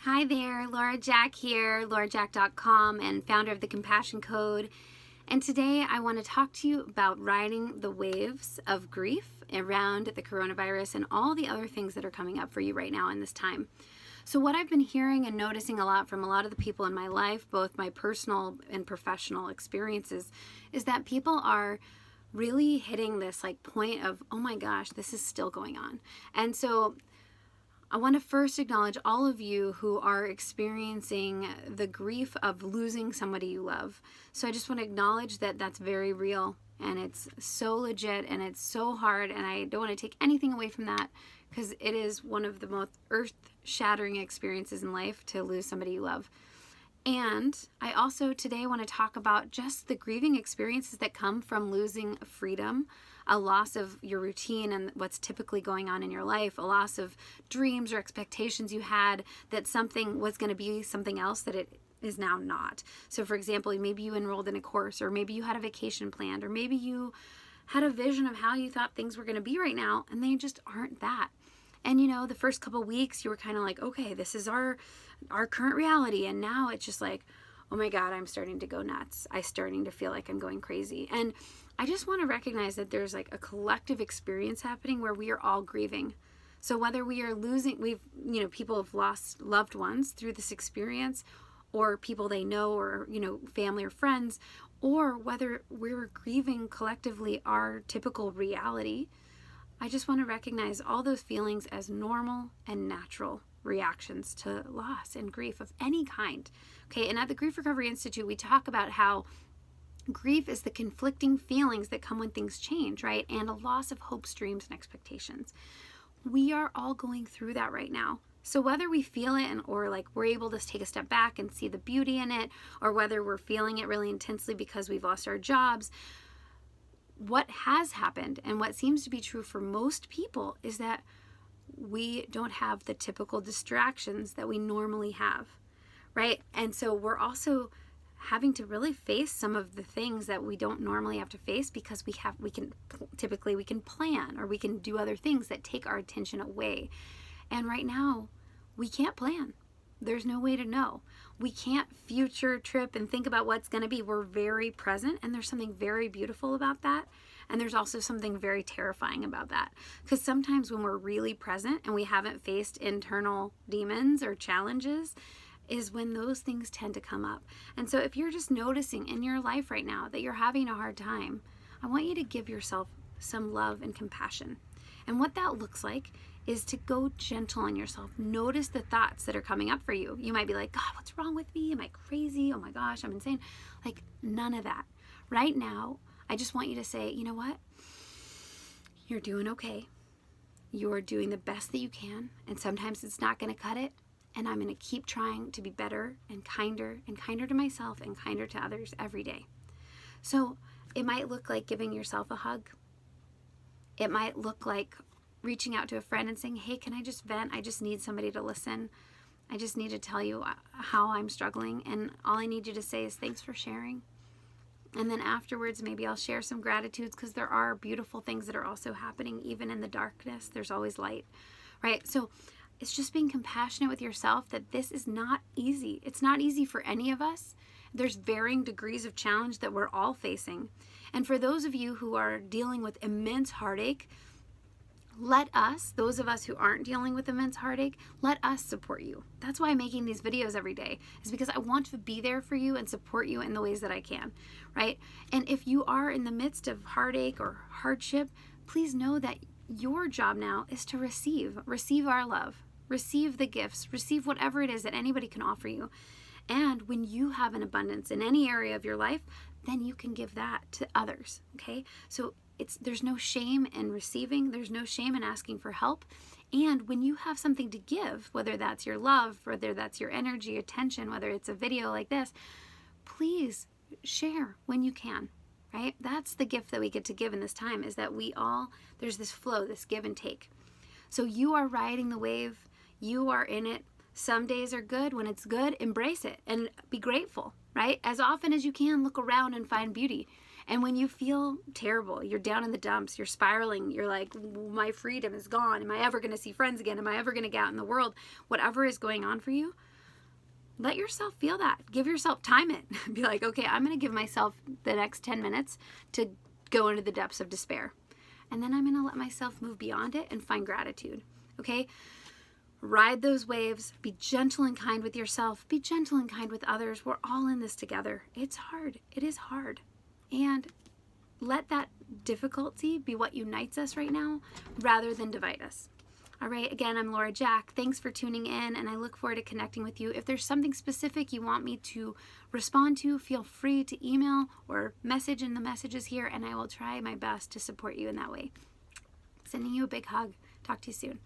Hi there, Laura Jack here, laurajack.com and founder of the Compassion Code. And today I want to talk to you about riding the waves of grief around the coronavirus and all the other things that are coming up for you right now in this time. So what I've been hearing and noticing a lot from a lot of the people in my life, both my personal and professional experiences, is that people are really hitting this point of, oh my gosh, this is still going on. And so I want to first acknowledge all of you who are experiencing the grief of losing somebody you love. So I just want to acknowledge that that's very real and it's so legit and it's so hard, and I don't want to take anything away from that because it is one of the most earth-shattering experiences in life to lose somebody you love. And I also today want to talk about just the grieving experiences that come from losing freedom, a loss of your routine and what's typically going on in your life, a loss of dreams or expectations you had that something was going to be something else that it is now not. So for example, maybe you enrolled in a course, or maybe you had a vacation planned, or maybe you had a vision of how you thought things were going to be right now and they just aren't that. And you know, the first couple weeks you were kind of like, okay, this is our current reality. And now it's just like, oh my God, I'm starting to go nuts. I'm starting to feel like I'm going crazy. And I just want to recognize that there's like a collective experience happening where we are all grieving. So whether we are losing, people have lost loved ones through this experience, or people they know, or, family or friends, or whether we're grieving collectively our typical reality, I just want to recognize all those feelings as normal and natural reactions to loss and grief of any kind. Okay, and at the Grief Recovery Institute, we talk about how grief is the conflicting feelings that come when things change, right? And a loss of hopes, dreams, and expectations. We are all going through that right now. So whether we feel it or we're able to take a step back and see the beauty in it, or whether we're feeling it really intensely because we've lost our jobs, what has happened and what seems to be true for most people is that we don't have the typical distractions that we normally have, right? And so we're also having to really face some of the things that we don't normally have to face because we can plan, or we can do other things that take our attention away. And right now we can't plan. There's no way to know. We can't future trip and think about what's going to be. We're very present, and there's something very beautiful about that. And there's also something very terrifying about that. Because sometimes when we're really present and we haven't faced internal demons or challenges is when those things tend to come up. And so if you're just noticing in your life right now that you're having a hard time, I want you to give yourself some love and compassion. And what that looks like is to go gentle on yourself. Notice the thoughts that are coming up for you. You might be like, God, what's wrong with me? Am I crazy? Oh my gosh, I'm insane. None of that. Right now, I just want you to say, you know what? You're doing okay. You're doing the best that you can. And sometimes it's not going to cut it. And I'm going to keep trying to be better and kinder to myself and kinder to others every day. So it might look like giving yourself a hug. It might look like reaching out to a friend and saying, hey, can I just vent? I just need somebody to listen. I just need to tell you how I'm struggling. And all I need you to say is thanks for sharing. And then afterwards, maybe I'll share some gratitudes, because there are beautiful things that are also happening. Even in the darkness, there's always light, right? So it's just being compassionate with yourself that this is not easy. It's not easy for any of us. There's varying degrees of challenge that we're all facing. And for those of you who are dealing with immense heartache, let us, those of us who aren't dealing with immense heartache, let us support you. That's why I'm making these videos every day, is because I want to be there for you and support you in the ways that I can, right? And if you are in the midst of heartache or hardship, please know that your job now is to receive our love, receive the gifts, receive whatever it is that anybody can offer you. And when you have an abundance in any area of your life, then you can give that to others, okay? So there's no shame in receiving, there's no shame in asking for help. And when you have something to give, whether that's your love, whether that's your energy, attention, whether it's a video like this, please share when you can, right? That's the gift that we get to give in this time, is that there's this flow, this give and take. So you are riding the wave, you are in it. Some days are good. When it's good, embrace it and be grateful, right? As often as you can, look around and find beauty. And when you feel terrible, you're down in the dumps, you're spiraling, you're like, my freedom is gone. Am I ever going to see friends again? Am I ever going to get out in the world? Whatever is going on for you, let yourself feel that. Give yourself, time it. Be like, okay, I'm going to give myself the next 10 minutes to go into the depths of despair. And then I'm going to let myself move beyond it and find gratitude. Okay? Ride those waves. Be gentle and kind with yourself. Be gentle and kind with others. We're all in this together. It's hard. It is hard. And let that difficulty be what unites us right now rather than divide us. All right, again, I'm Laura Jack. Thanks for tuning in, and I look forward to connecting with you. If there's something specific you want me to respond to, feel free to email or message in the messages here, and I will try my best to support you in that way. Sending you a big hug. Talk to you soon.